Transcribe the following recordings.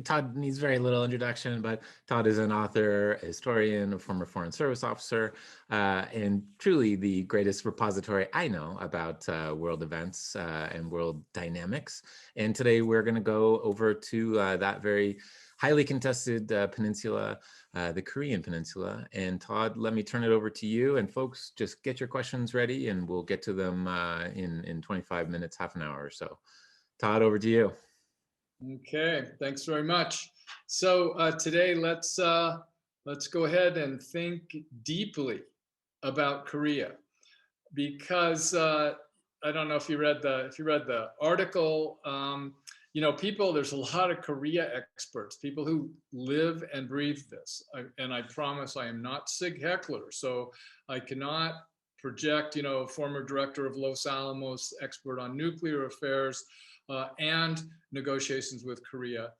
Todd needs very little introduction, but Todd is an author, a historian, a former Foreign Service officer, and truly the greatest repository I know about world events and world dynamics. And today we're going to go over to that very highly contested peninsula, the Korean Peninsula. And Todd, let me turn it over to you. And folks, just get your questions ready and we'll get to them in 25 minutes, half an hour or so. Todd, over to you. Okay, thanks very much. So today let's go ahead and think deeply about Korea, because I don't know if you read the article. You know, there's a lot of Korea experts, people who live and breathe this. And I promise I am not Sig Heckler, so I cannot project, you know, former director of Los Alamos, expert on nuclear affairs and negotiations with Korea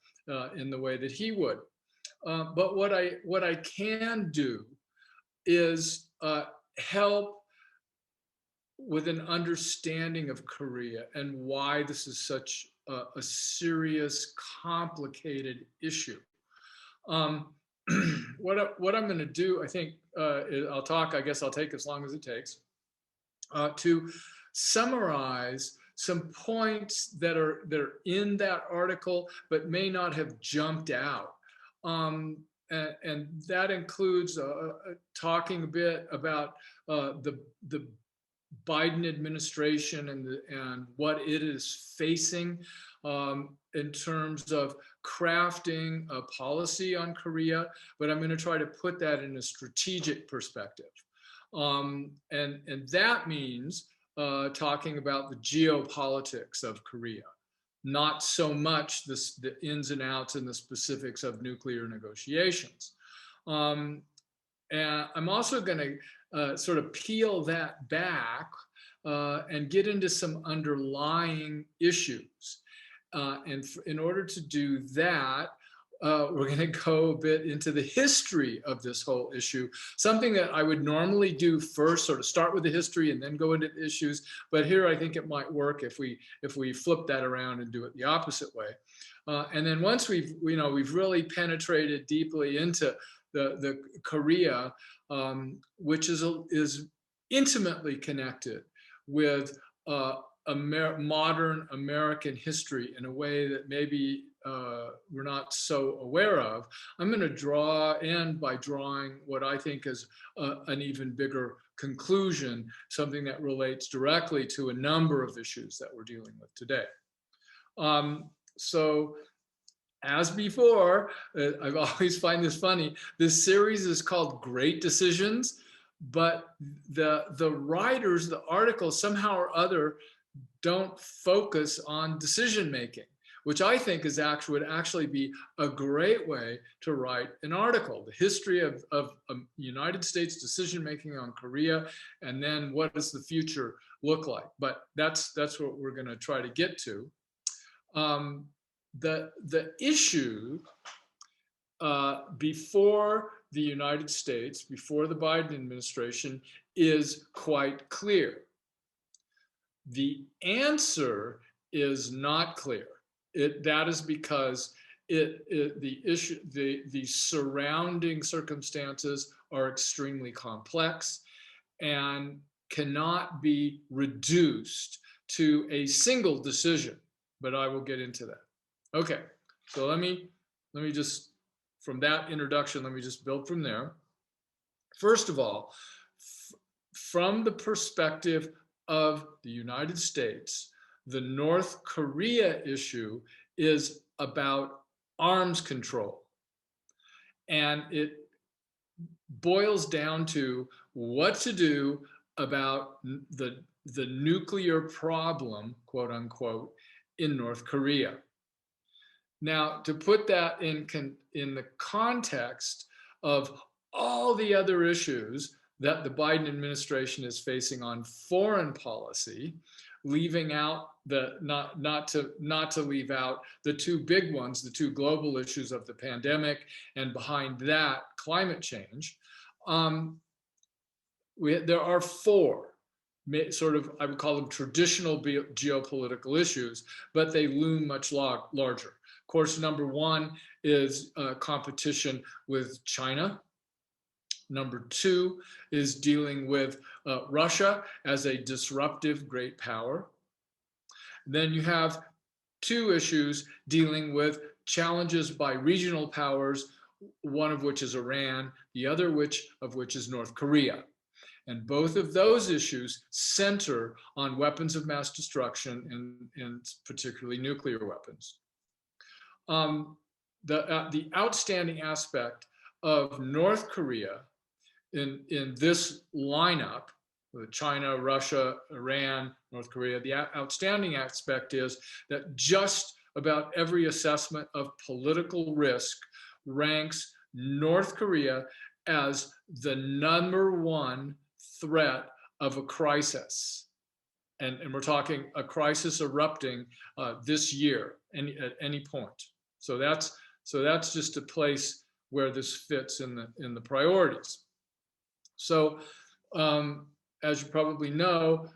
in the way that he would. But what I can do is help with an understanding of Korea and why this is such a serious, complicated issue. What I'm going to do, I think, I guess I'll take as long as it takes to summarize some points that are in that article, but may not have jumped out. And that includes talking a bit about the Biden administration and what it is facing in terms of crafting a policy on Korea, but I'm going to try to put that in a strategic perspective. And that means talking about the geopolitics of Korea, not so much the ins and outs and the specifics of nuclear negotiations. And I'm also going to sort of peel that back and get into some underlying issues. And in order to do that, we're going to go a bit into the history of this whole issue, something that I would normally do first, sort of start with the history and then go into the issues. But here I think it might work if we flip that around and do it the opposite way. And then once we've really penetrated deeply into the Korea, which is intimately connected with modern American history in a way that maybe we're not so aware of, I'm going to end by drawing what I think is an even bigger conclusion, something that relates directly to a number of issues that we're dealing with today. So as before, I always find this funny, this series is called Great Decisions, but the writers, the articles, somehow or other don't focus on decision making, which I think would actually be a great way to write an article, the history of United States decision making on Korea, and then what does the future look like? But that's what we're going to try to get to. The issue before the United States, before the Biden administration, is quite clear. The answer is not clear. That is because the surrounding circumstances are extremely complex and cannot be reduced to a single decision. But I will get into that. Okay, so let me just, from that introduction, let me just build from there. First of all, from the perspective of the United States, the North Korea issue is about arms control. And it boils down to what to do about the nuclear problem, quote unquote, in North Korea. Now, to put that in the context of all the other issues that the Biden administration is facing on foreign policy, leaving out not to leave out the two big ones, the two global issues of the pandemic, and behind that, climate change. There are four sort of, I would call them traditional geopolitical issues, but they loom much larger. Of course, number one is competition with China. Number two is dealing with Russia as a disruptive great power. Then you have two issues dealing with challenges by regional powers, one of which is Iran, the other of which is North Korea. And both of those issues center on weapons of mass destruction and particularly nuclear weapons. The outstanding aspect of North Korea in this lineup, with China, Russia, Iran, North Korea, the outstanding aspect is that just about every assessment of political risk ranks North Korea as the number one threat of a crisis. And we're talking a crisis erupting this year at any point. So that's just a place where this fits in the priorities. So as you probably know,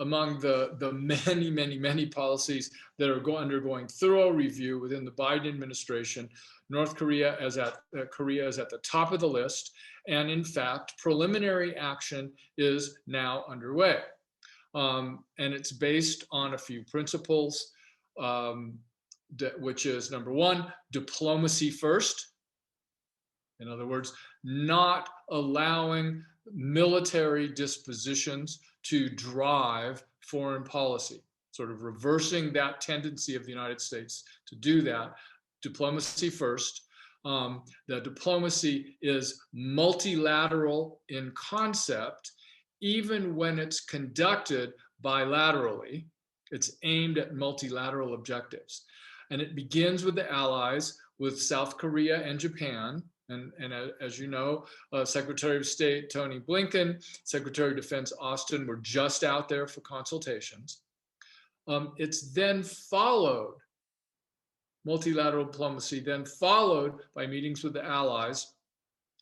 among the many policies that are undergoing thorough review within the Biden administration, North Korea is at the top of the list. And in fact, preliminary action is now underway. And it's based on a few principles, which is number one, diplomacy first. In other words, not allowing military dispositions to drive foreign policy, sort of reversing that tendency of the United States to do that. Diplomacy first. The diplomacy is multilateral in concept, even when it's conducted bilaterally. It's aimed at multilateral objectives. And it begins with the allies, with South Korea and Japan. And as you know, Secretary of State Tony Blinken, Secretary of Defense Austin were just out there for consultations. It's then followed, multilateral diplomacy, then followed by meetings with the allies,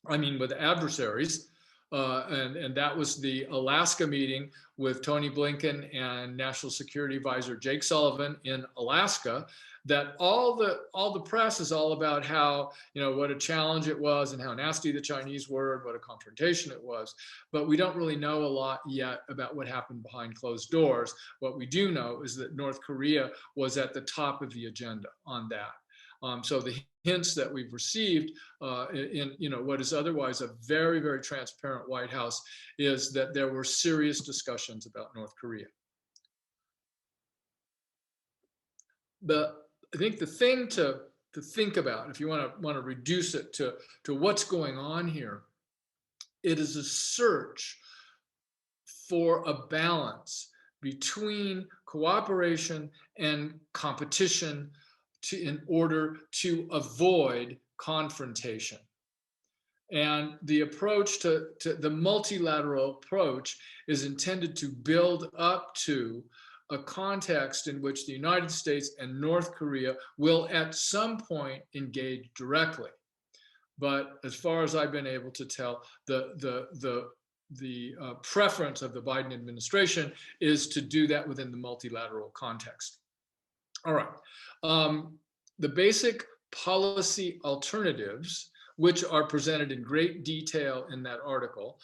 with adversaries. And that was the Alaska meeting with Tony Blinken and National Security Advisor Jake Sullivan in Alaska. That all the press is all about how, what a challenge it was and how nasty the Chinese were and what a confrontation it was. But we don't really know a lot yet about what happened behind closed doors. What we do know is that North Korea was at the top of the agenda on that. So the hints that we've received in what is otherwise a very, very transparent White House is that there were serious discussions about North Korea. I think the thing to think about, if you want to reduce it to what's going on here, it is a search for a balance between cooperation and competition in order to avoid confrontation. And the approach to the multilateral approach is intended to build up to a context in which the United States and North Korea will at some point engage directly. But as far as I've been able to tell, the preference of the Biden administration is to do that within the multilateral context. All right. The basic policy alternatives, which are presented in great detail in that article,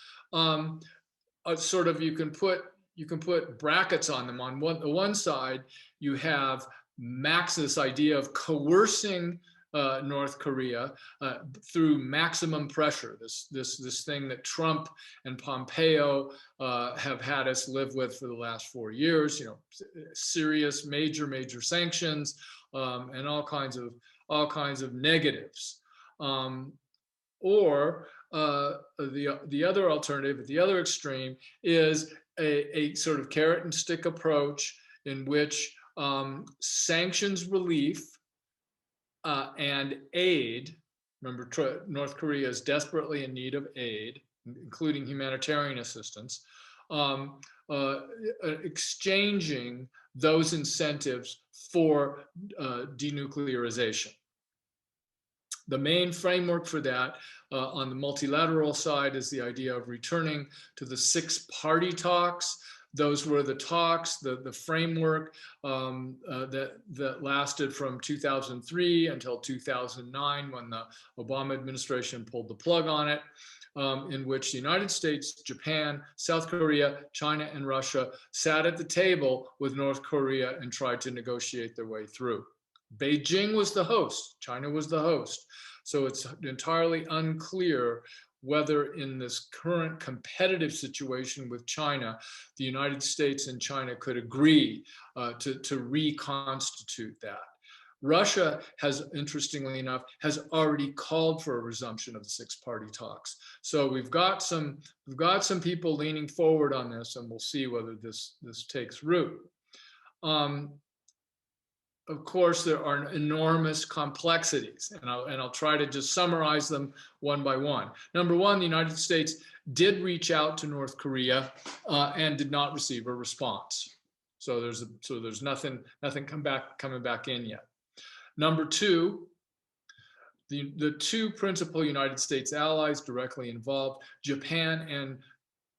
sort of you can put brackets on them. On the one side, you have this idea of coercing North Korea through maximum pressure. This thing that Trump and Pompeo have had us live with for the last 4 years. Serious, major sanctions and all kinds of negatives. Or the other alternative at the other extreme is a sort of carrot and stick approach in which sanctions relief and aid, remember North Korea is desperately in need of aid, including humanitarian assistance, exchanging those incentives for denuclearization. The main framework for that on the multilateral side is the idea of returning to the six-party talks. Those were the talks, the framework that lasted from 2003 until 2009 when the Obama administration pulled the plug on it, in which the United States, Japan, South Korea, China, and Russia sat at the table with North Korea and tried to negotiate their way through. Beijing was the host, China was the host. So it's entirely unclear whether in this current competitive situation with China, the United States and China could agree to reconstitute that. Russia has, interestingly enough, has already called for a resumption of the six-party talks. So we've got some people leaning forward on this, and we'll see whether this takes root. Of course, there are enormous complexities, and I'll try to just summarize them one by one. Number one, the United States did reach out to North Korea and did not receive a response. So there's nothing coming back in yet. Number two, the two principal United States allies directly involved, Japan and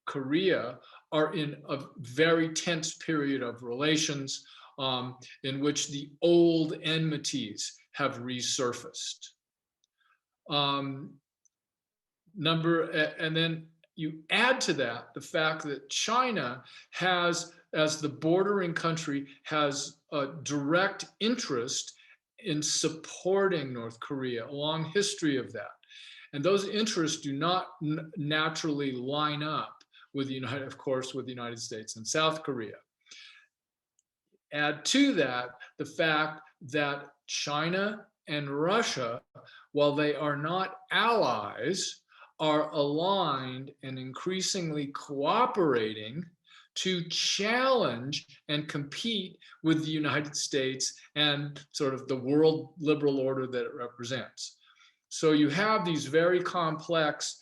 Korea, are in a very tense period of relations in which the old enmities have resurfaced. And then you add to that the fact that China has, as the bordering country, has a direct interest in supporting North Korea, a long history of that. And those interests do not naturally line up with the United States and South Korea. Add to that the fact that China and Russia, while they are not allies, are aligned and increasingly cooperating to challenge and compete with the United States and sort of the world liberal order that it represents. So you have these very complex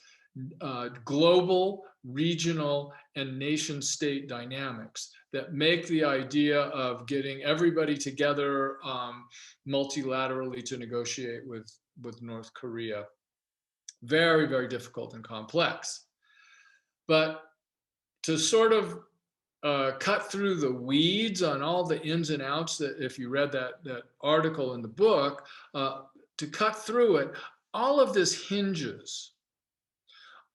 global, regional, and nation state dynamics that make the idea of getting everybody together multilaterally to negotiate with North Korea very, very difficult and complex. But to sort of cut through the weeds on all the ins and outs, that if you read that article in the book, to cut through it, all of this hinges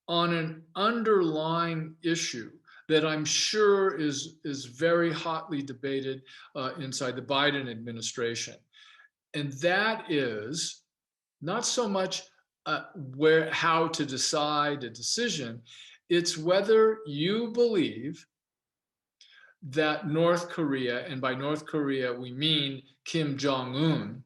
on an underlying issue that I'm sure is very hotly debated inside the Biden administration. And that is not so much how to decide a decision, it's whether you believe that North Korea, and by North Korea we mean Kim Jong-un,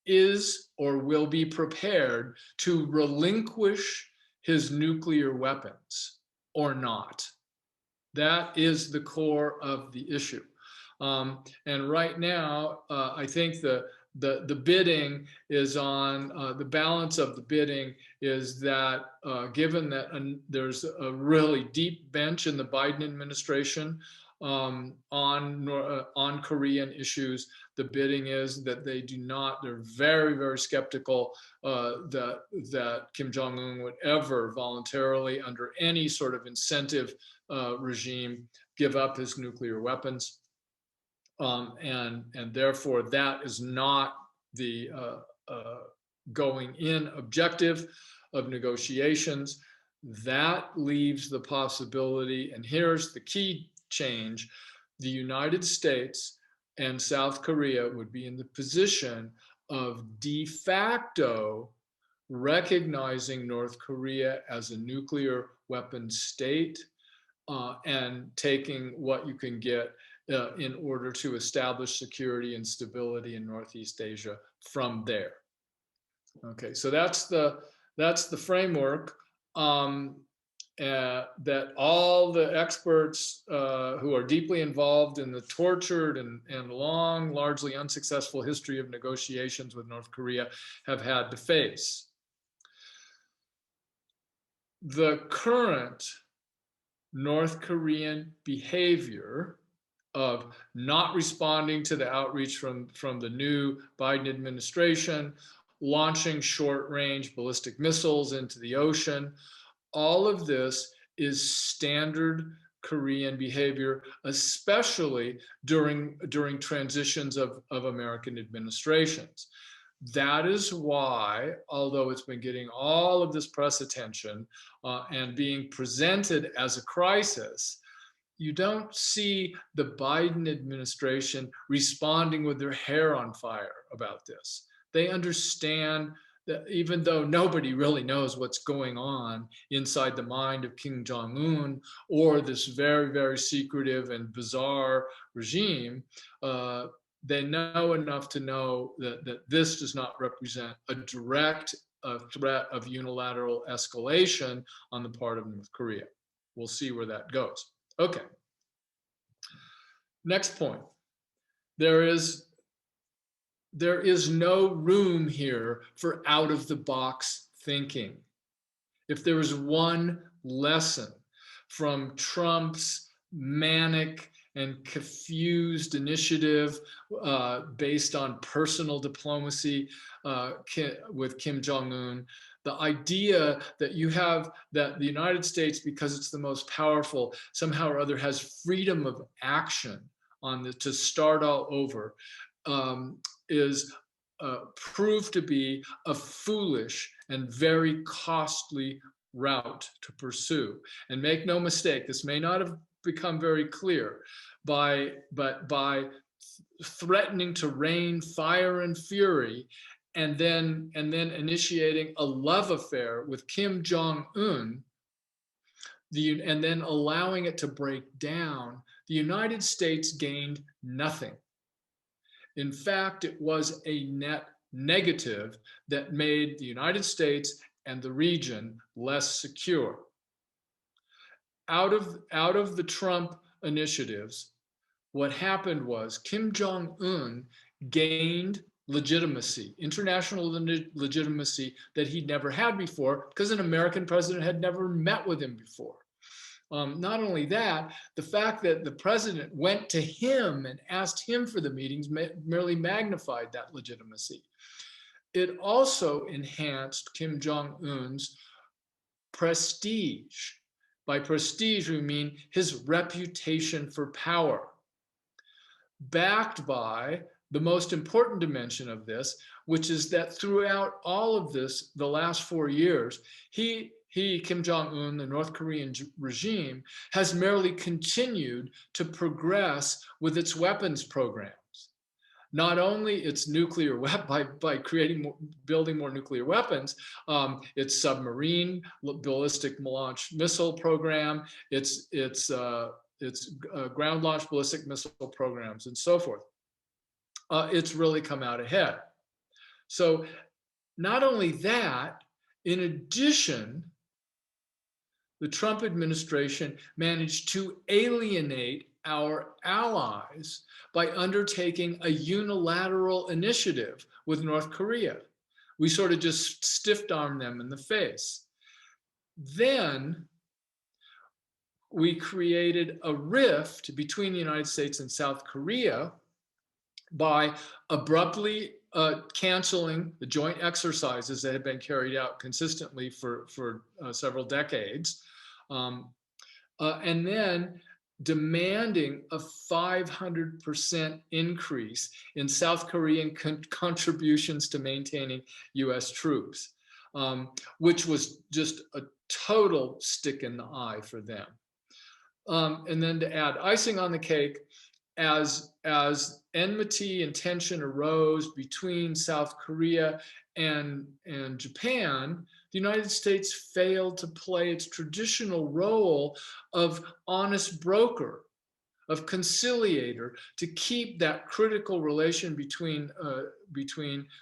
is or will be prepared to relinquish his nuclear weapons or not. That is the core of the issue. And right now, I think the bidding is on, the balance of the bidding is that given that there's a really deep bench in the Biden administration on Korean issues, the bidding is that they're very, very skeptical that Kim Jong-un would ever voluntarily, under any sort of incentive regime, give up his nuclear weapons. And therefore that is not the going in objective of negotiations. That leaves the possibility, and here's the key change: the United States and South Korea would be in the position of de facto recognizing North Korea as a nuclear weapon state and taking what you can get in order to establish security and stability in Northeast Asia from there. Okay, so that's the framework that all the experts who are deeply involved in the tortured and long, largely unsuccessful history of negotiations with North Korea have had to face. The current North Korean behavior of not responding to the outreach from the new Biden administration, launching short-range ballistic missiles into the ocean. All of this is standard Korean behavior, especially during transitions of American administrations. That is why, although it's been getting all of this press attention and being presented as a crisis, you don't see the Biden administration responding with their hair on fire about this. They understand that even though nobody really knows what's going on inside the mind of Kim Jong-un or this very, very secretive and bizarre regime, they know enough to know that this does not represent a direct threat of unilateral escalation on the part of North Korea. We'll see where that goes. Okay. Next point. There is no room here for out-of-the-box thinking. If there is one lesson from Trump's manic and confused initiative based on personal diplomacy with Kim Jong-un, the idea that that the United States, because it's the most powerful, somehow or other has freedom of action to start all over, is proved to be a foolish and very costly route to pursue. And make no mistake, this may not have become very clear, but by threatening to rain fire and fury and then initiating a love affair with Kim Jong-un, and then allowing it to break down, the United States gained nothing. In fact, it was a net negative that made the United States and the region less secure. Out of the Trump initiatives, what happened was Kim Jong-un gained legitimacy, international legitimacy that he'd never had before because an American president had never met with him before. Not only that, the fact that the president went to him and asked him for the meetings merely magnified that legitimacy. It also enhanced Kim Jong-un's prestige. By prestige, we mean his reputation for power, backed by the most important dimension of this, which is that throughout all of this, the last 4 years, he, Kim Jong-un, the North Korean regime, has merely continued to progress with its weapons programs. Not only its nuclear by building more nuclear weapons, its submarine ballistic launch missile program, its ground launch ballistic missile programs, and so forth. It's really come out ahead. So not only that, in addition, the Trump administration managed to alienate our allies by undertaking a unilateral initiative with North Korea. We sort of just stiff-armed them in the face. Then we created a rift between the United States and South Korea by abruptly canceling the joint exercises that had been carried out consistently for several decades, and then demanding a 500% increase in South Korean contributions to maintaining US troops, which was just a total stick in the eye for them. And then to add icing on the cake, as enmity and tension arose between South Korea and Japan, the United States failed to play its traditional role of honest broker, of conciliator, to keep that critical relation between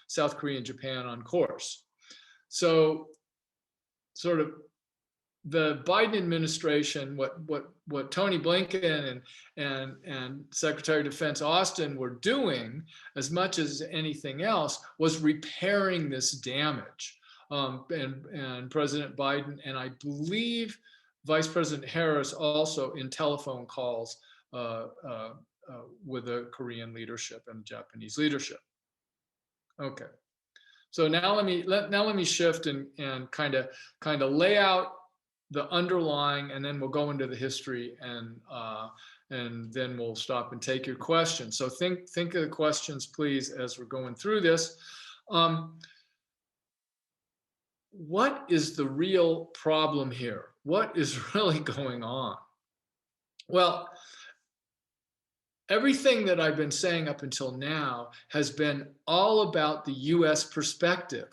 South Korea and Japan on course. So, sort of, the Biden administration, what Tony Blinken and Secretary of Defense Austin were doing, as much as anything else, was repairing this damage. And President Biden, and I believe Vice President Harris, also in telephone calls with the Korean leadership and Japanese leadership. Okay, So now let me shift and kind of lay out the underlying, and then we'll go into the history, and then we'll stop and take your questions. So think of the questions, please, as we're going through this. What is the real problem here? What is really going on? Well, everything that I've been saying up until now has been all about the US perspective.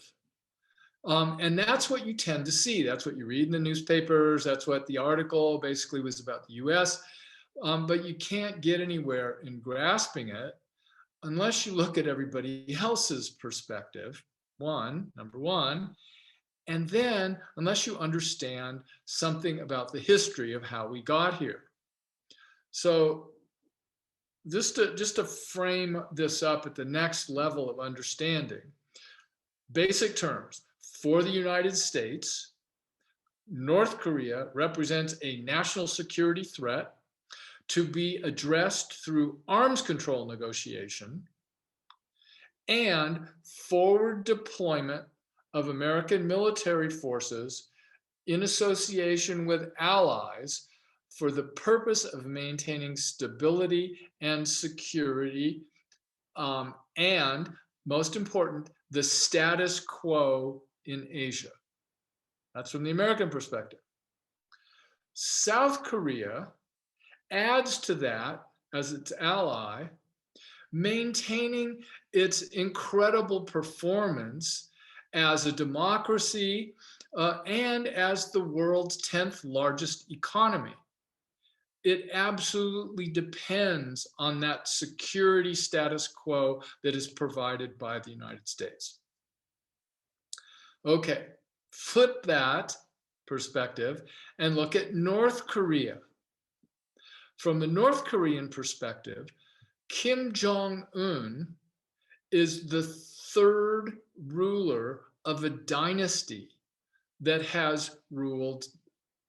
And that's what you tend to see. That's what you read in the newspapers. That's what the article basically was about, the US. But you can't get anywhere in grasping it unless you look at everybody else's perspective, number one, and then unless you understand something about the history of how we got here. So just to frame this up at the next level of understanding, basic terms. For the United States, North Korea represents a national security threat to be addressed through arms control negotiation and forward deployment of American military forces in association with allies for the purpose of maintaining stability and security, and most important, the status quo in Asia. That's from the American perspective. South Korea adds to that as its ally, maintaining its incredible performance as a democracy and as the world's 10th largest economy. It absolutely depends on that security status quo that is provided by the United States. Okay, flip that perspective and look at North Korea. From the North Korean perspective, Kim Jong-un is the third ruler of a dynasty that has ruled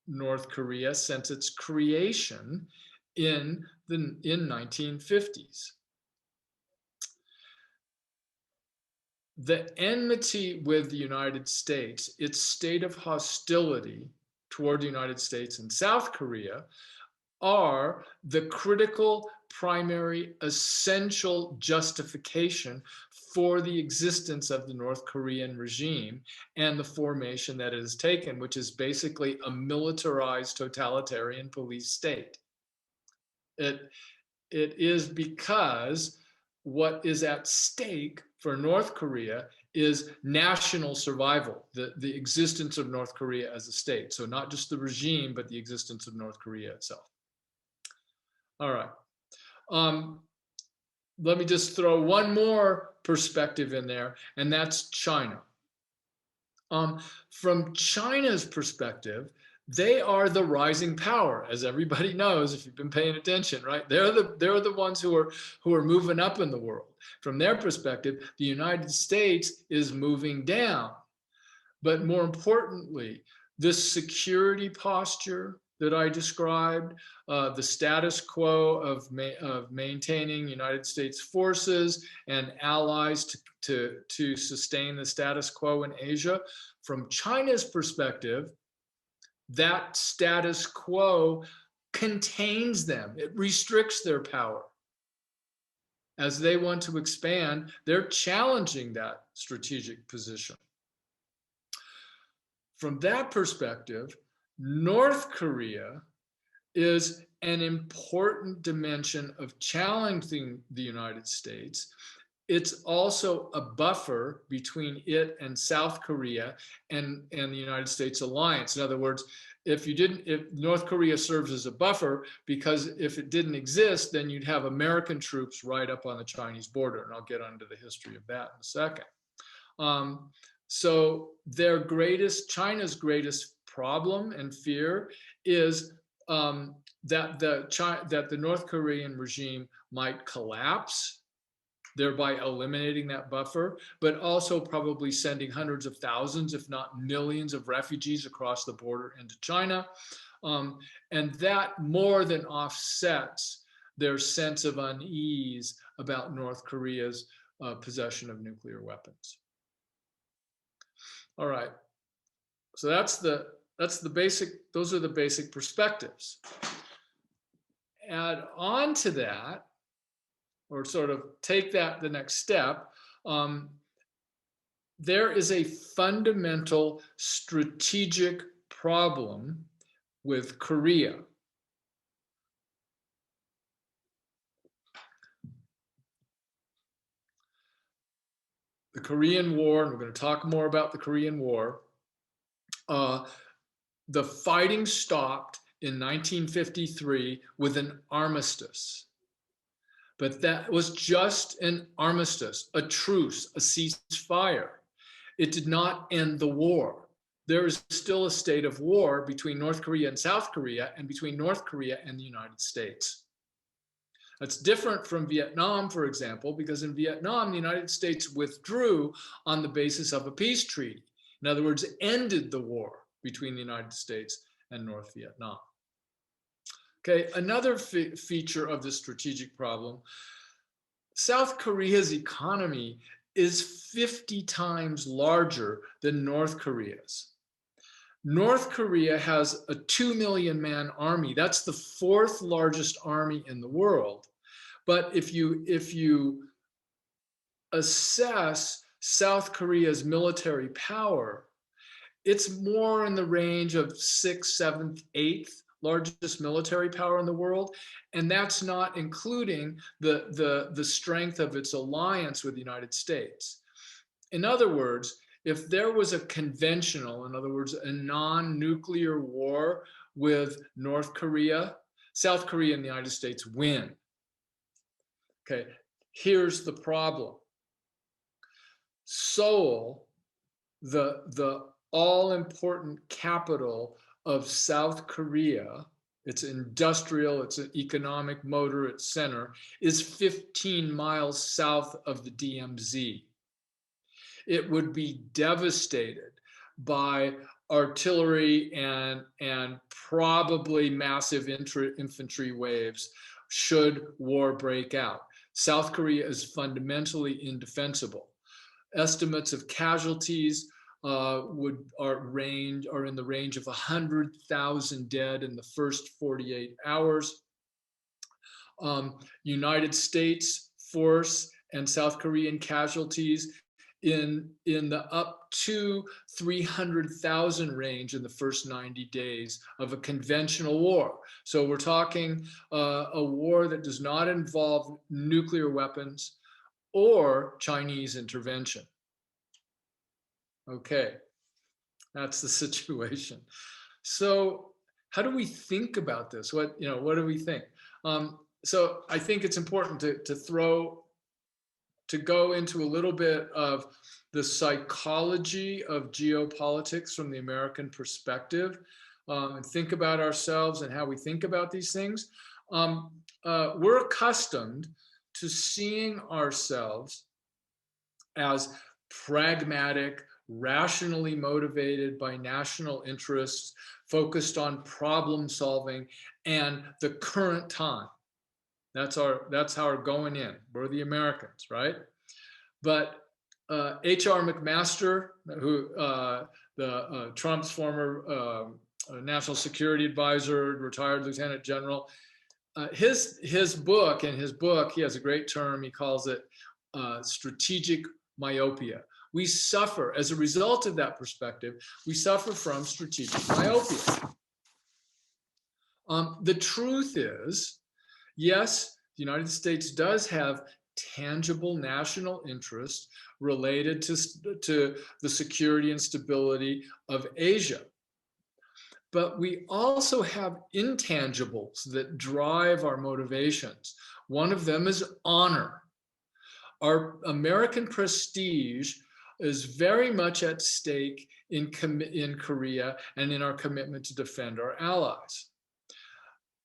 North Korea since its creation in 1950s. The enmity with the United States, its state of hostility toward the United States and South Korea, are the critical, primary, essential justification for the existence of the North Korean regime and the formation that it has taken, which is basically a militarized totalitarian police state. It is because what is at stake for North Korea is national survival, the existence of North Korea as a state. So not just the regime, but the existence of North Korea itself. All right. Let me just throw one more perspective in there, and that's China. From China's perspective, they are the rising power, as everybody knows if you've been paying attention, right? They're the ones who are moving up in the world. From their perspective, the United States is moving down. But more importantly, this security posture that I described, the status quo of maintaining United States forces and allies to sustain the status quo in Asia. From China's perspective, that status quo contains them. It restricts their power. As they want to expand, they're challenging that strategic position. From that perspective, North Korea is an important dimension of challenging the United States. It's also a buffer between it and South Korea and the United States alliance. In other words, if North Korea serves as a buffer, because if it didn't exist, then you'd have American troops right up on the Chinese border. And I'll get onto the history of that in a second. So China's greatest problem and fear is that the North Korean regime might collapse, thereby eliminating that buffer, but also probably sending hundreds of thousands, if not millions, of refugees across the border into China. And that more than offsets their sense of unease about North Korea's possession of nuclear weapons. All right. So that's the basic, those are the basic perspectives. Add on to that, or sort of take that the next step, there is a fundamental strategic problem with Korea. The Korean War, and we're going to talk more about the Korean War, the fighting stopped in 1953 with an armistice. But that was just an armistice, a truce, a ceasefire. It did not end the war. There is still a state of war between North Korea and South Korea, and between North Korea and the United States. That's different from Vietnam, for example, because in Vietnam, the United States withdrew on the basis of a peace treaty. In other words, ended the war between the United States and North Vietnam. Okay, another feature of the strategic problem, South Korea's economy is 50 times larger than North Korea's. North Korea has a 2 million man army. That's the fourth largest army in the world. But if you assess South Korea's military power, it's more in the range of 6th, 7th, 8th largest military power in the world. And that's not including the strength of its alliance with the United States. In other words, if there was a conventional, in other words, a non-nuclear war with North Korea, South Korea and the United States win. Okay, here's the problem. Seoul, the all-important capital of South Korea, its industrial, its an economic motor, its center, is 15 miles south of the DMZ. It would be devastated by artillery and probably massive infantry waves should war break out. South Korea is fundamentally indefensible. Estimates of casualties are in the range of 100,000 dead in the first 48 hours. United States force and South Korean casualties in the up to 300,000 range in the first 90 days of a conventional war. So we're talking a war that does not involve nuclear weapons or Chinese intervention. Okay, that's the situation. So how do we think about this? What do we think? So I think it's important to go into a little bit of the psychology of geopolitics from the American perspective, and think about ourselves and how we think about these things. We're accustomed to seeing ourselves as pragmatic, rationally motivated by national interests, focused on problem solving and the current time. That's how we're going in. We're the Americans, right? But H.R. McMaster, who Trump's former national security advisor, retired lieutenant general, his book, he has a great term. He calls it strategic myopia. We suffer, as a result of that perspective, we suffer from strategic myopia. The truth is, yes, the United States does have tangible national interests related to the security and stability of Asia. But we also have intangibles that drive our motivations. One of them is honor. Our American prestige is very much at stake in Korea and in our commitment to defend our allies.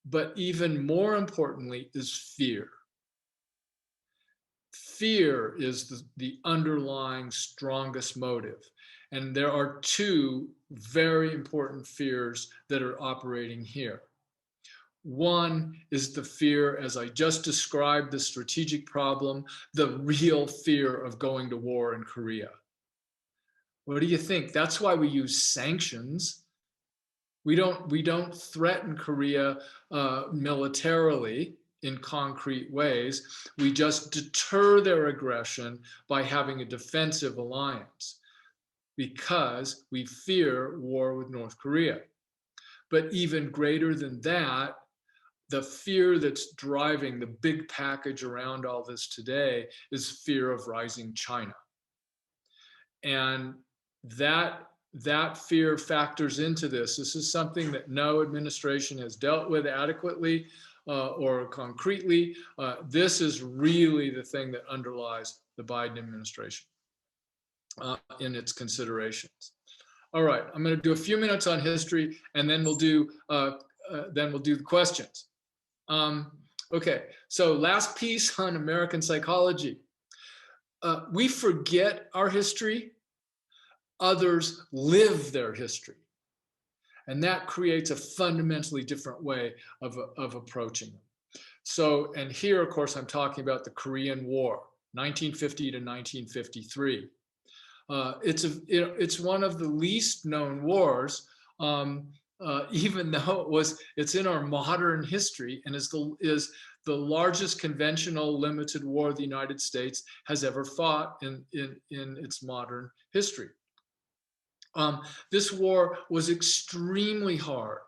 But even more importantly is fear. Fear is the underlying strongest motive. And there are two very important fears that are operating here. One is the fear, as I just described, the strategic problem, the real fear of going to war in Korea. What do you think? That's why we use sanctions. We don't threaten Korea militarily in concrete ways. We just deter their aggression by having a defensive alliance because we fear war with North Korea. But even greater than that, the fear that's driving the big package around all this today is fear of rising China. And that fear factors into this. This is something that no administration has dealt with adequately or concretely. This is really the thing that underlies the Biden administration in its considerations. All right, I'm going to do a few minutes on history, and then we'll do the questions. Okay, so last piece on American psychology. We forget our history. Others live their history. And that creates a fundamentally different way of approaching them. So, and here, of course, I'm talking about the Korean War, 1950 to 1953. It's one of the least known wars, even though it's in our modern history and is the largest conventional limited war the United States has ever fought in its modern history. This war was extremely hard,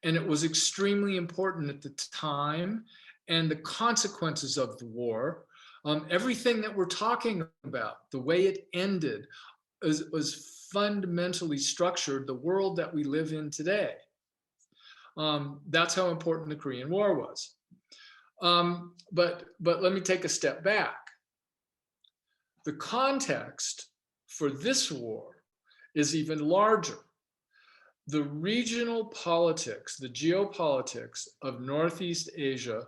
and it was extremely important at the time, and the consequences of the war, everything that we're talking about, the way it ended, was fundamentally structured the world that we live in today. That's how important the Korean War was. But let me take a step back. The context for this war is even larger. The regional politics, the geopolitics of Northeast Asia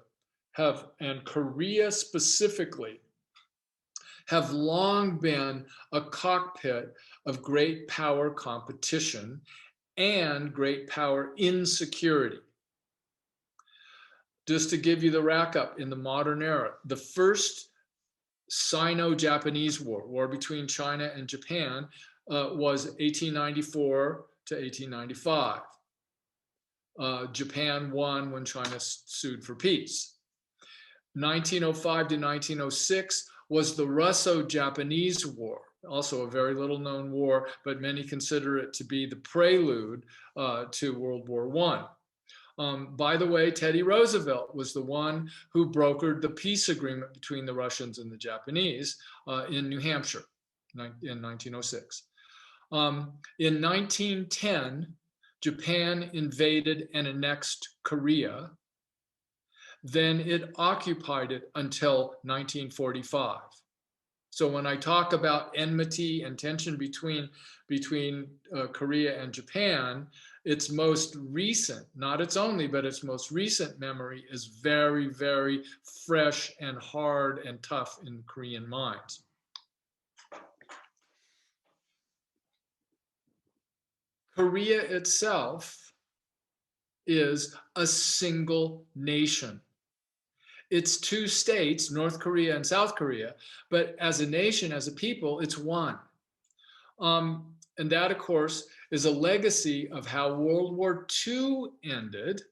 and Korea specifically, have long been a cockpit of great power competition and great power insecurity. Just to give you the rack up in the modern era, the first Sino-Japanese war between China and Japan, was 1894 to 1895. Japan won when China sued for peace. 1905 to 1906 was the Russo-Japanese War, also a very little known war, but many consider it to be the prelude to World War I. By the way, Teddy Roosevelt was the one who brokered the peace agreement between the Russians and the Japanese in New Hampshire in 1906. In 1910, Japan invaded and annexed Korea. Then it occupied it until 1945. So when I talk about enmity and tension between Korea and Japan, its most recent, not its only, but its most recent memory is very, very fresh and hard and tough in Korean minds. Korea itself is a single nation. It's two states, North Korea and South Korea, but as a nation, as a people, it's one. And that, of course, is a legacy of how World War II ended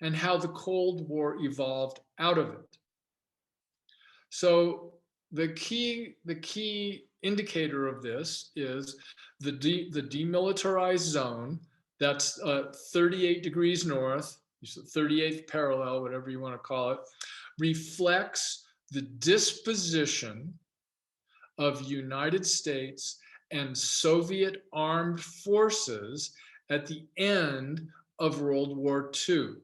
and how the Cold War evolved out of it. So the key indicator of this is the demilitarized zone. That's 38 degrees north, 38th parallel, whatever you want to call it, reflects the disposition of United States and Soviet armed forces at the end of World War II.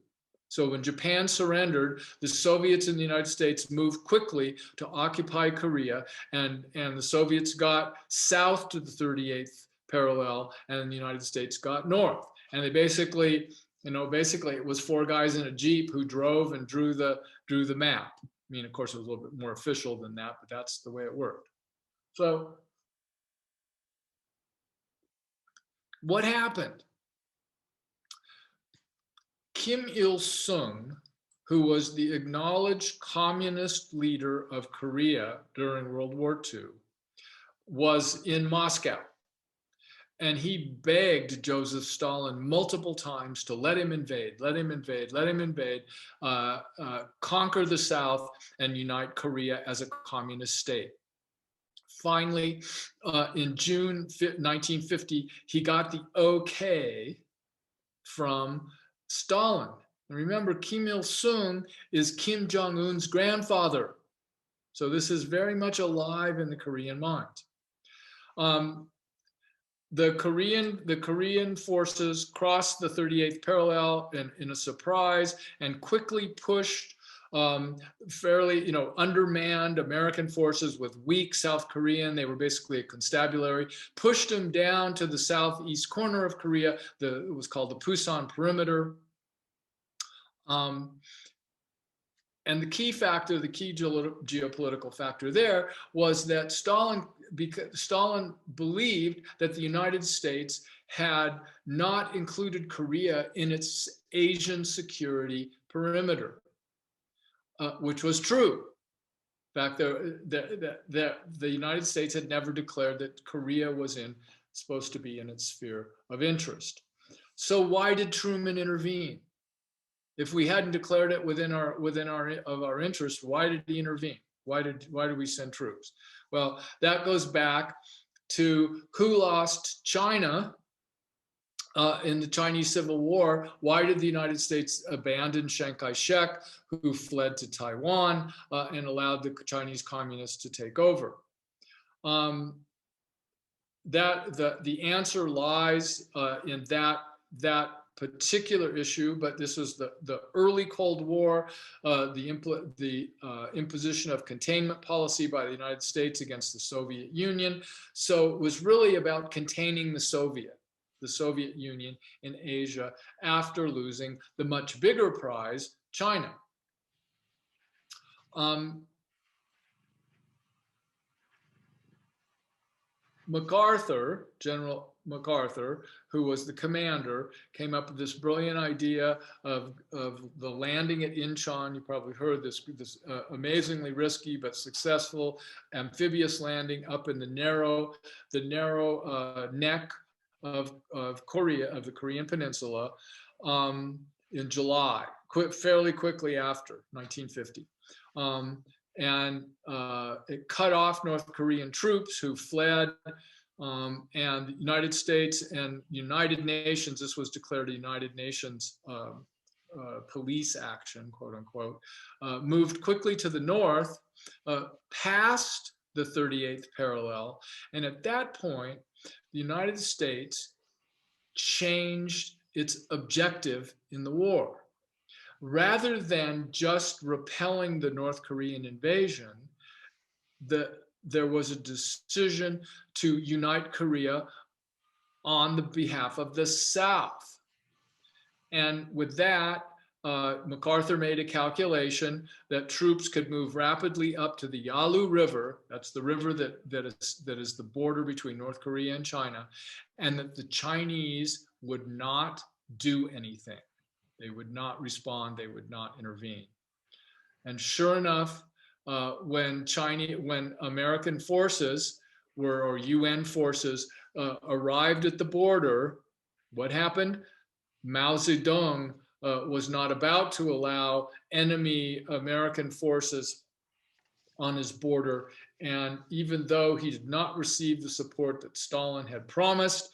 So when Japan surrendered, the Soviets and the United States moved quickly to occupy Korea, and the Soviets got south to the 38th parallel, and the United States got north. And they basically it was four guys in a Jeep who drove and drew the map. I mean, of course, it was a little bit more official than that, but that's the way it worked. So what happened? Kim Il-sung, who was the acknowledged communist leader of Korea during World War II, was in Moscow. And he begged Joseph Stalin multiple times to let him invade, conquer the South and unite Korea as a communist state. Finally, in June 1950, he got the okay from Stalin. And remember, Kim Il-sung is Kim Jong-un's grandfather. So this is very much alive in the Korean mind. The Korean forces crossed the 38th parallel in a surprise and quickly pushed fairly, undermanned American forces with weak South Korean. They were basically a constabulary, pushed them down to the southeast corner of Korea. It was called the Pusan Perimeter. And the key factor, the key geopolitical factor there was that Stalin believed that the United States had not included Korea in its Asian security perimeter, which was true. In fact, the United States had never declared that Korea was supposed to be in its sphere of interest. So why did Truman intervene? If we hadn't declared it within our interest, why did he intervene? Why did we send troops? Well, that goes back to who lost China in the Chinese Civil War. Why did the United States abandon Chiang Kai-shek, who fled to Taiwan and allowed the Chinese communists to take over? The answer lies in that particular issue, but this was the early Cold War, the imposition of containment policy by the United States against the Soviet Union. So it was really about containing the Soviet Union in Asia after losing the much bigger prize, China. General MacArthur, who was the commander, came up with this brilliant idea of the landing at Incheon. You probably heard this amazingly risky but successful amphibious landing up in the narrow neck of Korea, of the Korean Peninsula, in July, fairly quickly after 1950. And it cut off North Korean troops who fled, and the United States and United Nations, this was declared a United Nations police action, quote unquote, moved quickly to the north, past the 38th parallel. And at that point, the United States changed its objective in the war. Rather than just repelling the North Korean invasion, there was a decision to unite Korea on the behalf of the South. And with that, MacArthur made a calculation that troops could move rapidly up to the Yalu River. That's the river that is the border between North Korea and China, and that the Chinese would not do anything. They would not respond. They would not intervene. And sure enough, when American forces or UN forces arrived at the border, what happened? Mao Zedong was not about to allow enemy American forces on his border. And even though he did not receive the support that Stalin had promised,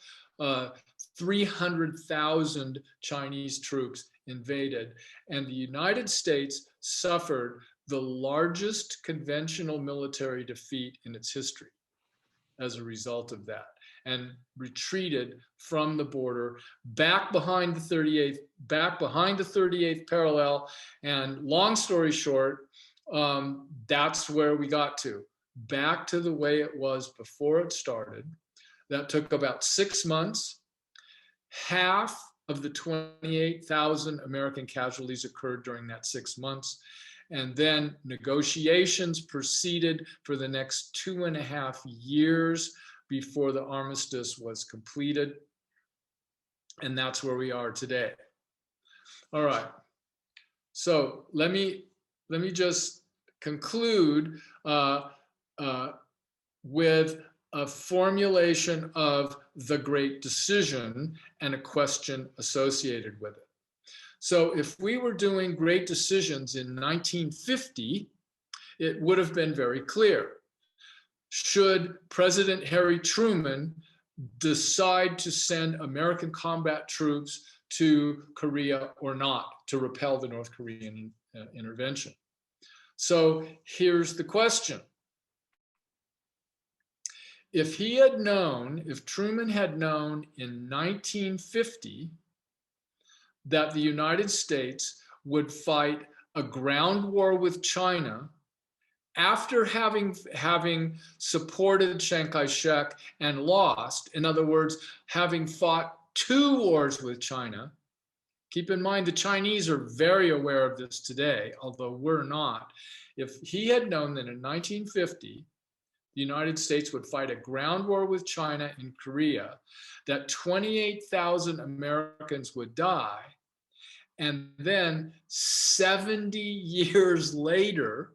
300,000 Chinese troops invaded, and the United States suffered the largest conventional military defeat in its history as a result of that, and retreated from the border back behind the 38th parallel. And long story short, that's where we got to, back to the way it was before it started. That took about 6 months. Half of the 28,000 American casualties occurred during that 6 months. And then negotiations proceeded for the next 2.5 years before the armistice was completed. And that's where we are today. All right. So let me just conclude with a formulation of the great decision and a question associated with it. So if we were doing great decisions in 1950, it would have been very clear. Should President Harry Truman decide to send American combat troops to Korea or not to repel the North Korean intervention? So here's the question. If Truman had known in 1950 that the United States would fight a ground war with China after having supported Chiang Kai-shek and lost, in other words, having fought 2 wars with China. Keep in mind, the Chinese are very aware of this today, although we're not. If he had known that in 1950, the United States would fight a ground war with China in Korea, that 28,000 Americans would die, and then 70 years later,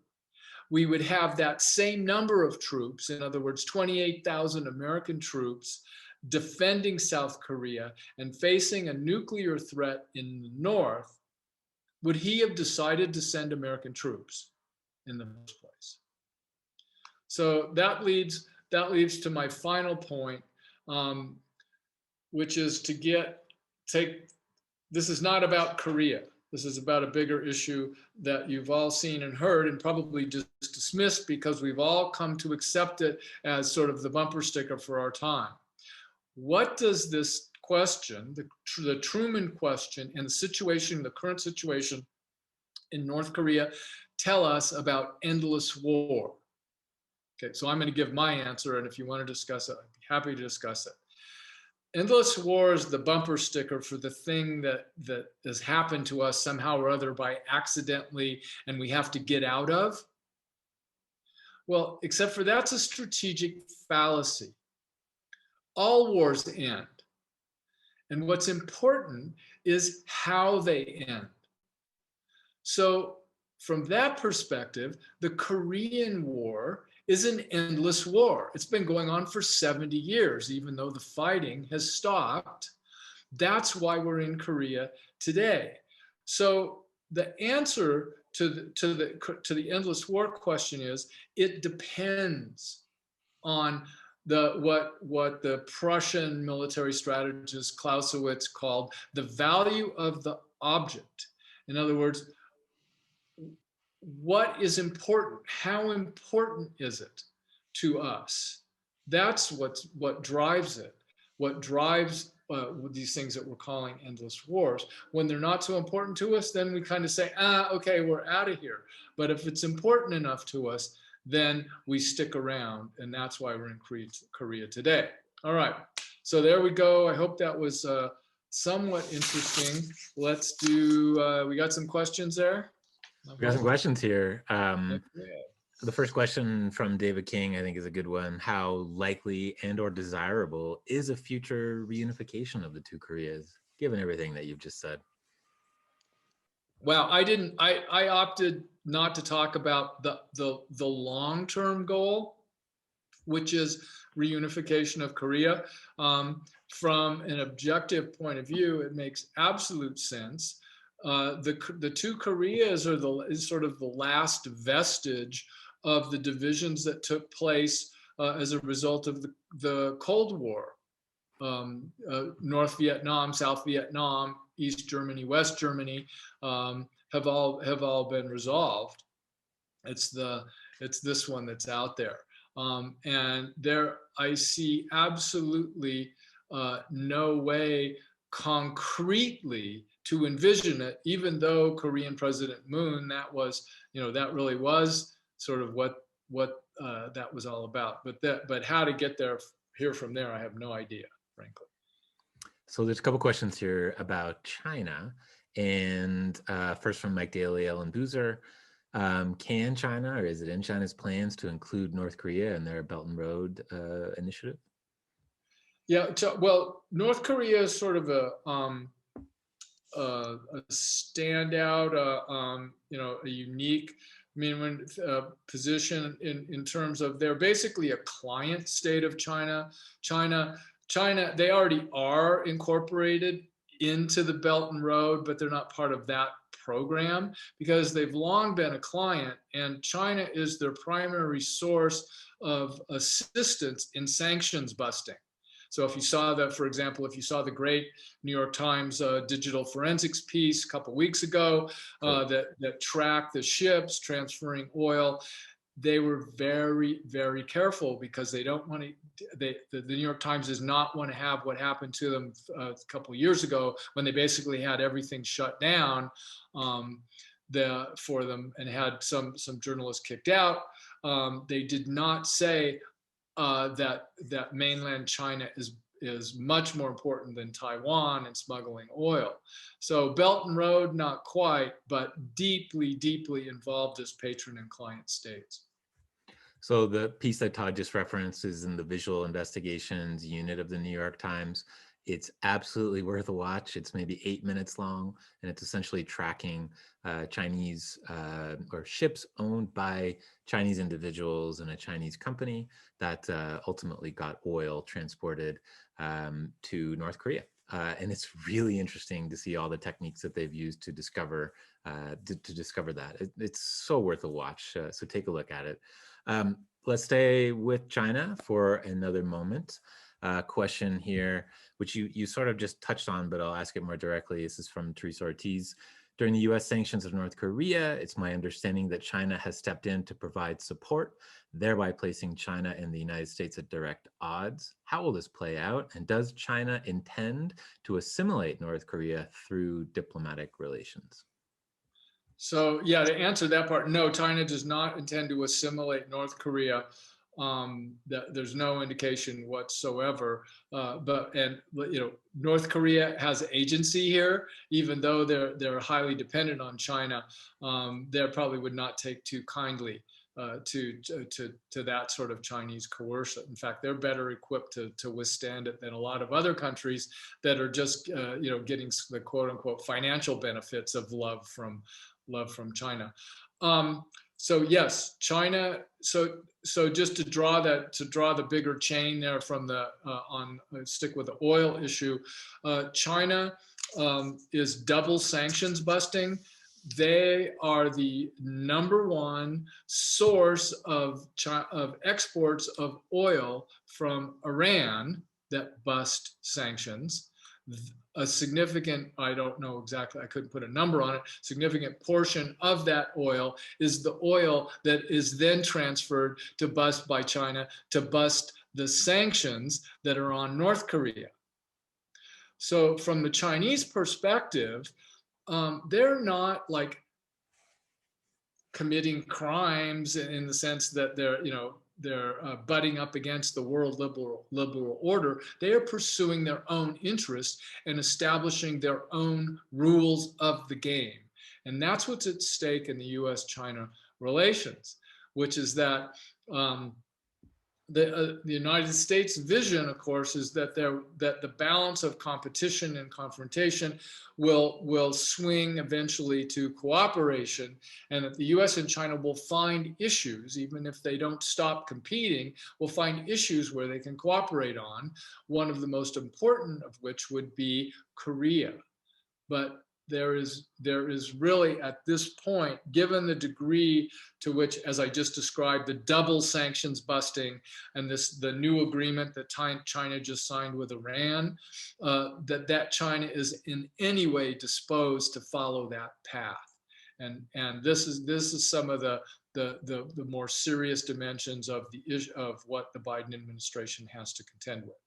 we would have that same number of troops, in other words, 28,000 American troops defending South Korea and facing a nuclear threat in the North, would he have decided to send American troops in the first place? So that leads to my final point, which is this is not about Korea. This is about a bigger issue that you've all seen and heard and probably just dismissed because we've all come to accept it as sort of the bumper sticker for our time. What does this question, the Truman question and the current situation in North Korea tell us about endless war? Okay, so I'm going to give my answer, and if you want to discuss it, I'd be happy to discuss it. Endless war is the bumper sticker for the thing that has happened to us somehow or other by accidentally, and we have to get out of. Well, except for that's a strategic fallacy. All wars end. And what's important is how they end. So from that perspective, the Korean War is an endless war. It's been going on for 70 years, even though the fighting has stopped. That's why we're in Korea today. So the answer to the endless war question is, it depends on what the Prussian military strategist Clausewitz called the value of the object. In other words, what is important? How important is it to us? That's what drives it. What drives these things that we're calling endless wars. When they're not so important to us, then we kind of say, okay, we're out of here. But if it's important enough to us, then we stick around, and that's why we're in Korea today. All right, so there we go. I hope that was somewhat interesting. Let's do, we got some questions there? We got some questions here. The first question from David King, I think, is a good one. How likely and or desirable is a future reunification of the 2 Koreas, given everything that you've just said? Well, I opted not to talk about the long-term goal, which is reunification of Korea. From an objective point of view, it makes absolute sense. The 2 Koreas is sort of the last vestige of the divisions that took place as a result of the Cold War. North Vietnam, South Vietnam, East Germany, West Germany have all been resolved. It's this one that's out there, and there I see absolutely no way concretely to envision it, even though Korean President Moon, that really was sort of what that was all about. But how to get here from there, I have no idea, frankly. So there's a couple questions here about China, and first from Mike Daly, Ellen Boozer. Can China, or is it in China's plans to include North Korea in their Belt and Road initiative? Yeah, well, North Korea is sort of a standout, a unique mean, when position in terms of they're basically a client state of China. China, they already are incorporated into the Belt and Road, but they're not part of that program because they've long been a client, and China is their primary source of assistance in sanctions busting. So if you saw that, for example, if you saw the great New York Times digital forensics piece a couple of weeks ago that tracked the ships transferring oil, they were very, very careful because they don't want to. The New York Times does not want to have what happened to them a couple of years ago when they basically had everything shut down for them and had some journalists kicked out. They did not say that mainland China is much more important than Taiwan in smuggling oil. So Belt and Road, not quite, but deeply, deeply involved as patron and client states. So the piece that Todd just referenced is in the visual investigations unit of the New York Times. It's absolutely worth a watch. It's maybe 8 minutes long, and it's essentially tracking Chinese or ships owned by Chinese individuals and a Chinese company that ultimately got oil transported to North Korea. And it's really interesting to see all the techniques that they've used to discover that. It's so worth a watch. So take a look at it. Let's stay with China for another moment. Question here, which you sort of just touched on, but I'll ask it more directly. This is from Teresa Ortiz. During the U.S. sanctions of North Korea, it's my understanding that China has stepped in to provide support, thereby placing China and the United States at direct odds. How will this play out? And does China intend to assimilate North Korea through diplomatic relations? So yeah, to answer that part, no, China does not intend to assimilate North Korea. There's no indication whatsoever. But North Korea has agency here, even though they're highly dependent on China. They probably would not take too kindly to that sort of Chinese coercion. In fact, they're better equipped to withstand it than a lot of other countries that are just getting the quote unquote financial benefits of love from China. So yes, China. So just to draw the bigger chain there from the stick with the oil issue, China is double sanctions busting. They are the number one source of exports of oil from Iran that bust sanctions. A significant, I don't know exactly, I couldn't put a number on it, significant portion of that oil is the oil that is then transferred to bust by China to bust the sanctions that are on North Korea. So from the Chinese perspective, they're not like committing crimes in the sense that they're butting up against the world liberal order. They are pursuing their own interests and establishing their own rules of the game. And that's what's at stake in the US-China relations, which is that the United States vision, of course, is that the balance of competition and confrontation will swing eventually to cooperation, and that the U.S. and China will find issues, even if they don't stop competing, will find issues where they can cooperate on. One of the most important of which would be Korea, but there is really at this point, given the degree to which, as I just described, the double sanctions busting and the new agreement that China just signed with Iran, that China is in any way disposed to follow that path. And this is some of the more serious dimensions of what the Biden administration has to contend with.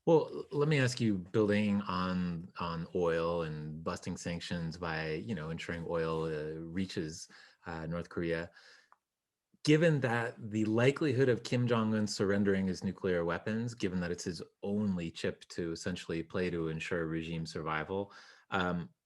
Well, let me ask you, building on oil and busting sanctions by ensuring oil reaches North Korea. Given that the likelihood of Kim Jong-un surrendering his nuclear weapons, given that it's his only chip to essentially play to ensure regime survival,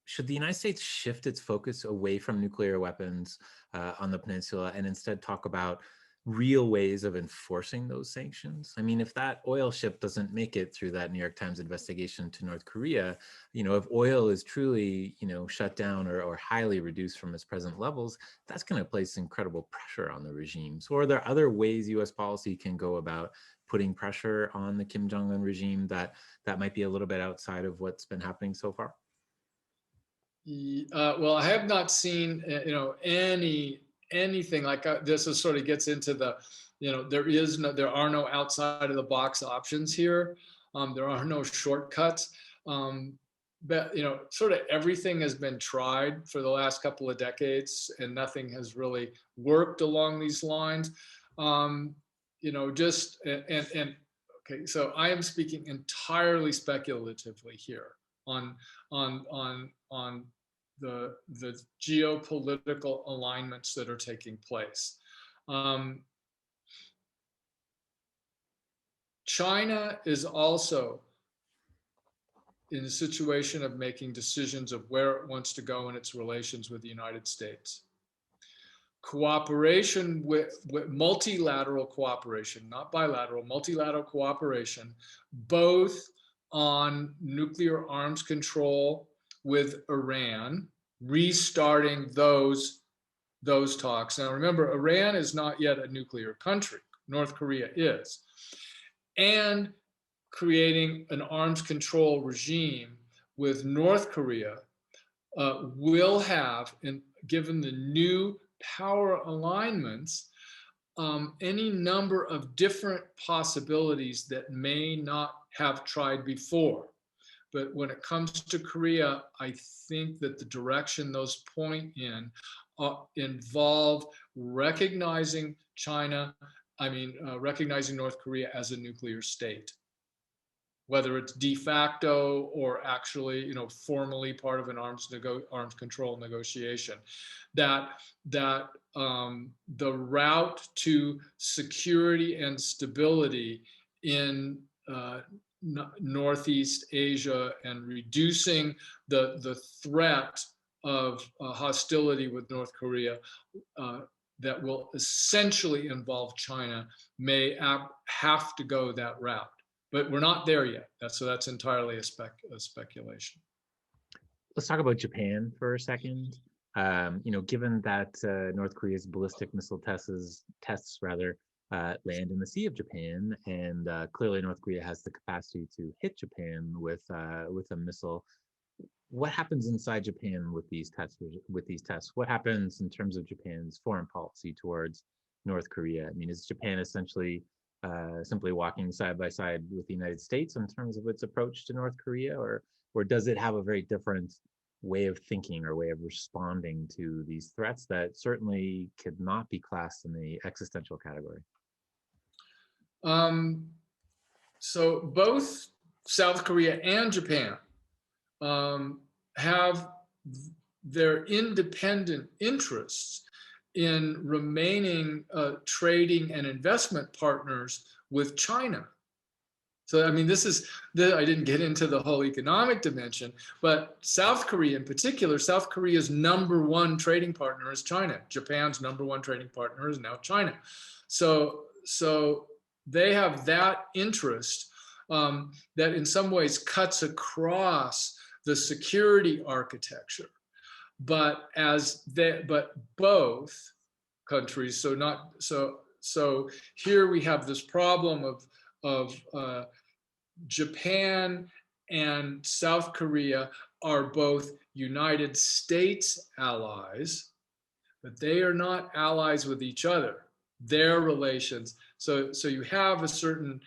should the United States shift its focus away from nuclear weapons on the peninsula and instead talk about real ways of enforcing those sanctions? I mean, if that oil ship doesn't make it through that New York Times investigation to North Korea, if oil is truly, shut down or highly reduced from its present levels, that's going to place incredible pressure on the regime. So are there other ways US policy can go about putting pressure on the Kim Jong-un regime that might be a little bit outside of what's been happening so far? Well, I have not seen, anything like this. Is sort of gets into the, there are no outside of the box options here. There are no shortcuts. But sort of everything has been tried for the last couple of decades, and nothing has really worked along these lines. Just and okay, so I am speaking entirely speculatively here on on the geopolitical alignments that are taking place. China is also in a situation of making decisions of where it wants to go in its relations with the United States. Cooperation with multilateral cooperation, not bilateral, multilateral cooperation, both on nuclear arms control with Iran, restarting those talks. Now remember, Iran is not yet a nuclear country. North Korea is. And creating an arms control regime with North Korea will have, and given the new power alignments, any number of different possibilities that may not have tried before. But when it comes to Korea, I think that the direction those point in involve recognizing recognizing North Korea as a nuclear state, whether it's de facto or actually, formally part of an arms control negotiation. That the route to security and stability in Northeast Asia and reducing the threat of hostility with North Korea that will essentially involve China may have to go that route. But we're not there yet. That's entirely a speculation. Let's talk about Japan for a second. Given that North Korea's ballistic missile tests land in the Sea of Japan, and clearly North Korea has the capacity to hit Japan with a missile. What happens inside Japan with these tests? What happens in terms of Japan's foreign policy towards North Korea? I mean, is Japan essentially simply walking side by side with the United States in terms of its approach to North Korea, or does it have a very different way of thinking or way of responding to these threats that certainly could not be classed in the existential category? So both South Korea and Japan have their independent interests in remaining trading and investment partners with China. So, I mean, I didn't get into the whole economic dimension, but South Korea in particular, South Korea's number one trading partner is China. Japan's number one trading partner is now China. So they have that interest that in some ways cuts across the security architecture. But both countries, so here we have this problem of Japan and South Korea are both United States allies, but they are not allies with each other. Their relations, so you have a certain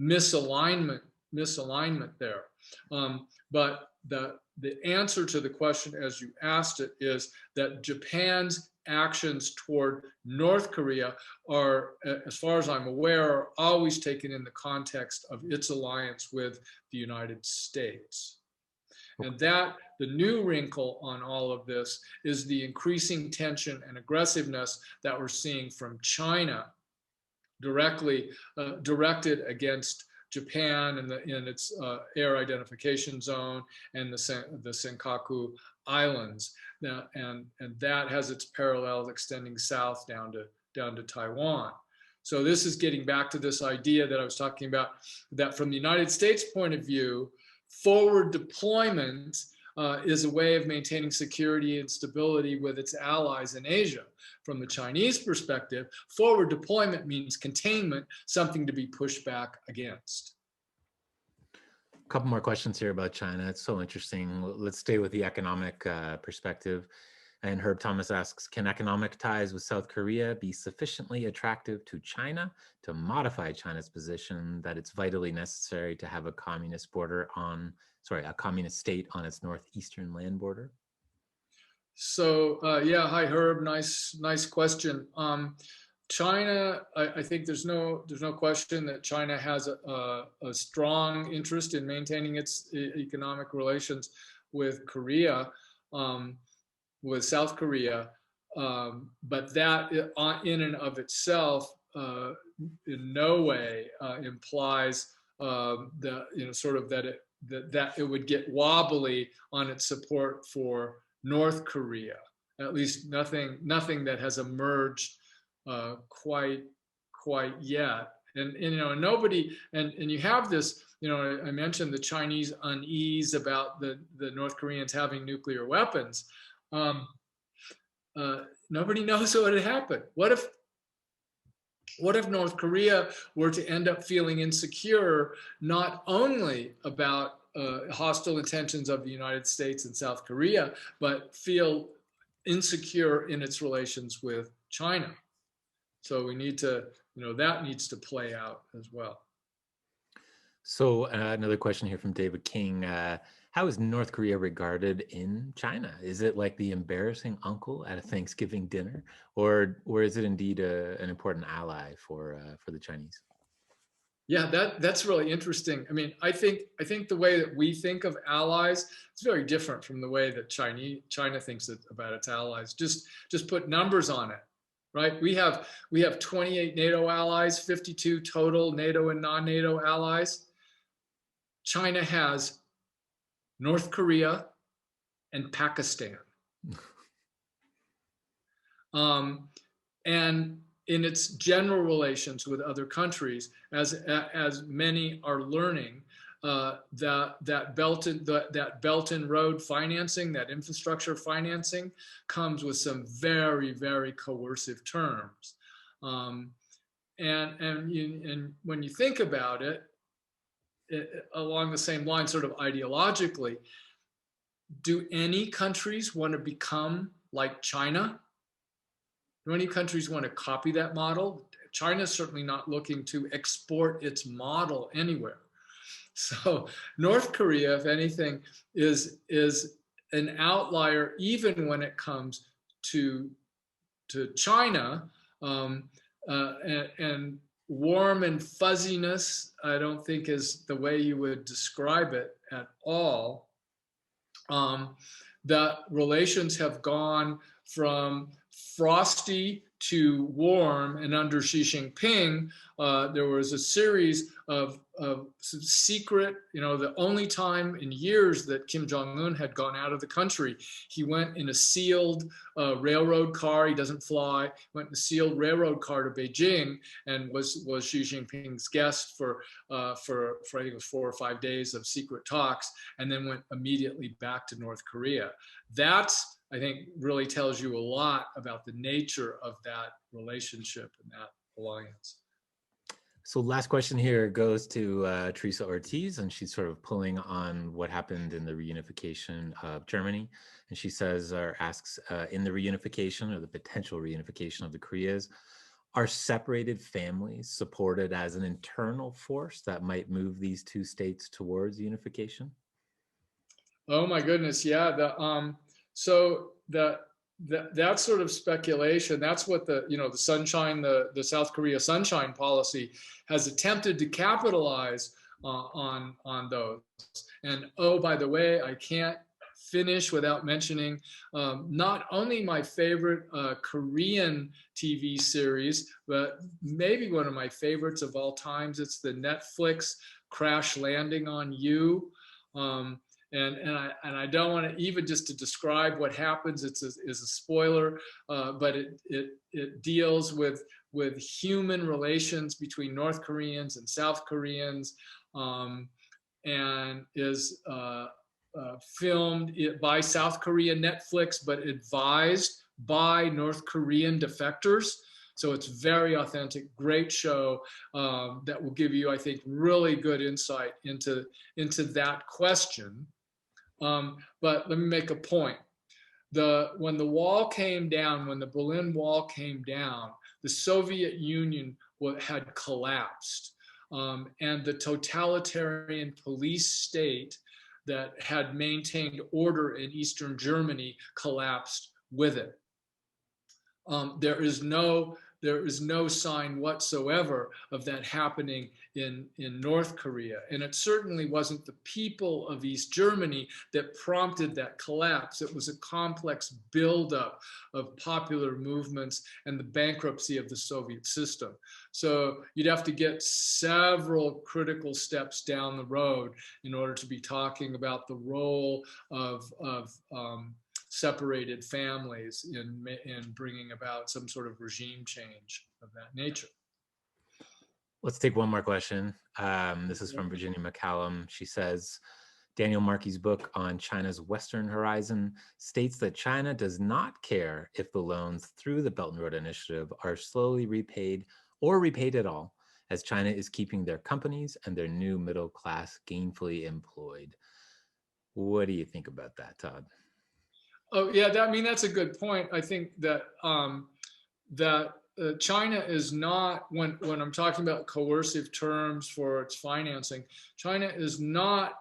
misalignment there. But the answer to the question as you asked it is that Japan's actions toward North Korea are, as far as I'm aware, are always taken in the context of its alliance with the United States. And that the new wrinkle on all of this is the increasing tension and aggressiveness that we're seeing from China directly directed against Japan in its air identification zone and the Senkaku Islands. Now, and that has its parallels extending south down down to Taiwan. So this is getting back to this idea that I was talking about, that from the United States point of view, forward deployment is a way of maintaining security and stability with its allies in Asia. From the Chinese perspective, forward deployment means containment, something to be pushed back against. A couple more questions here about China. It's so interesting. Let's stay with the economic perspective. And Herb Thomas asks, can economic ties with South Korea be sufficiently attractive to China to modify China's position that it's vitally necessary to have a communist communist state on its northeastern land border? So yeah, hi Herb, nice question. China, I think there's no question that China has a strong interest in maintaining its economic relations with Korea, with South Korea, but that in and of itself in no way implies that it would get wobbly on its support for North Korea. At least nothing that has emerged quite yet. And nobody, and you have this, I mentioned the Chinese unease about the North Koreans having nuclear weapons. Nobody knows what would happen. What if North Korea were to end up feeling insecure, not only about hostile intentions of the United States and South Korea, but feel insecure in its relations with China? So we need to, that needs to play out as well. So another question here from David King. How is North Korea regarded in China? Is it like the embarrassing uncle at a Thanksgiving dinner, or is it indeed an important ally for the Chinese? Yeah, that's really interesting. I mean, I think the way that we think of allies is very different from the way that China thinks about its allies. Just put numbers on it, right? We have 28 NATO allies, 52 total NATO and non-NATO allies. China has North Korea and Pakistan. And in its general relations with other countries, as many are learning, that Belt and Road financing, that infrastructure financing, comes with some very, very coercive terms. And when you think about it, along the same line, sort of ideologically, do any countries want to become like China? Do any countries want to copy that model? China's certainly not looking to export its model anywhere. So North Korea, if anything, is an outlier, even when it comes to China, and warm and fuzziness, I don't think is the way you would describe it at all. The relations have gone from frosty to warm, and under Xi Jinping, there was a series of secret, the only time in years that Kim Jong-un had gone out of the country, he went in a sealed railroad car. He doesn't fly. Went in a sealed railroad car to Beijing and was Xi Jinping's guest for I think it was 4 or 5 days of secret talks, and then went immediately back to North Korea. That's, I think, really tells you a lot about the nature of that relationship and that alliance. So last question here goes to Teresa Ortiz, and she's sort of pulling on what happened in the reunification of Germany. And she says, or asks, in the reunification or the potential reunification of the Koreas, are separated families supported as an internal force that might move these two states towards unification? Oh my goodness, yeah. That sort of speculation, that's what the sunshine, the South Korea sunshine policy has attempted to capitalize on those. And oh, by the way, I can't finish without mentioning not only my favorite Korean TV series, but maybe one of my favorites of all times. It's the Netflix Crash Landing on You. and I don't want to even just to describe what happens. It's is a spoiler, but it deals with human relations between North Koreans and South Koreans, and is filmed by South Korean Netflix, but advised by North Korean defectors. So it's very authentic, great show that will give you, I think, really good insight into that question. But let me make a point. When the wall came down, when the Berlin Wall came down, the Soviet Union had collapsed. And the totalitarian police state that had maintained order in Eastern Germany collapsed with it. There is no sign whatsoever of that happening in North Korea. And it certainly wasn't the people of East Germany that prompted that collapse. It was a complex buildup of popular movements and the bankruptcy of the Soviet system. So you'd have to get several critical steps down the road in order to be talking about the role of separated families in bringing about some sort of regime change of that nature. Let's take one more question. This is from Virginia McCallum. She says, Daniel Markey's book on China's Western Horizon states that China does not care if the loans through the Belt and Road Initiative are slowly repaid or repaid at all, as China is keeping their companies and their new middle class gainfully employed. What do you think about that, Todd? Oh yeah, that's a good point. I think that China is not, when I'm talking about coercive terms for its financing, China is not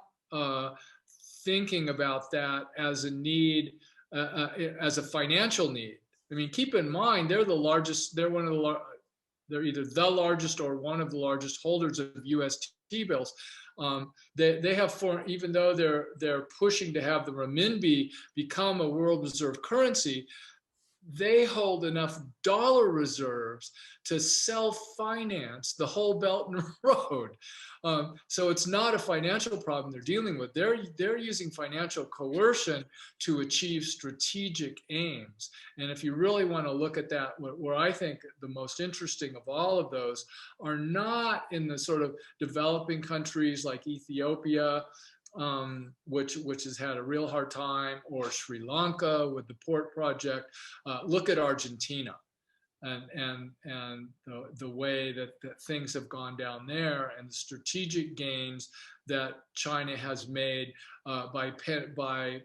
thinking about that as a need, as a financial need. I mean, keep in mind they're the largest. They're either the largest or one of the largest holders of U.S. T-bills. They have, even though they're pushing to have the renminbi become a world reserve currency, they hold enough dollar reserves to self-finance the whole Belt and Road. So it's not a financial problem they're dealing with. They're using financial coercion to achieve strategic aims. And if you really want to look at that, where I think the most interesting of all of those are not in the sort of developing countries like Ethiopia, which has had a real hard time, or Sri Lanka with the port project. Look at Argentina and the way that things have gone down there, and the strategic gains that China has made by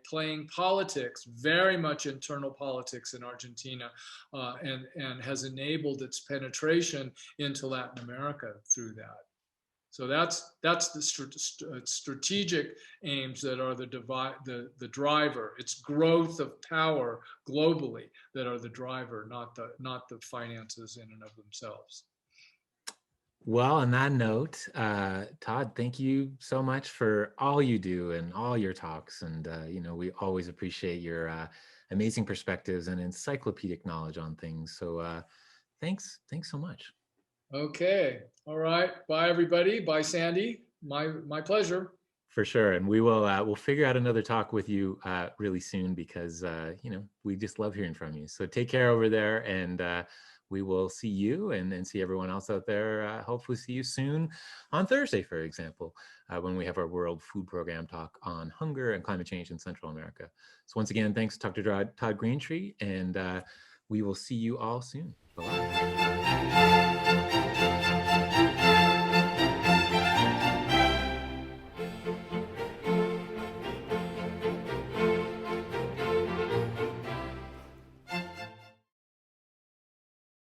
playing politics, very much internal politics in Argentina, and has enabled its penetration into Latin America through that. So that's the strategic aims that are the driver. It's growth of power globally that are the driver, not the finances in and of themselves. Well, on that note, Todd, thank you so much for all you do and all your talks. And, we always appreciate your amazing perspectives and encyclopedic knowledge on things. So thanks so much. Okay. All right. Bye, everybody. Bye, Sandy. My pleasure. For sure. And we'll figure out another talk with you really soon, because, we just love hearing from you. So take care over there, and we will see you and see everyone else out there. Hopefully see you soon on Thursday, for example, when we have our World Food Program talk on hunger and climate change in Central America. So once again, thanks to Dr. Todd Greentree, and we will see you all soon. Bye-bye.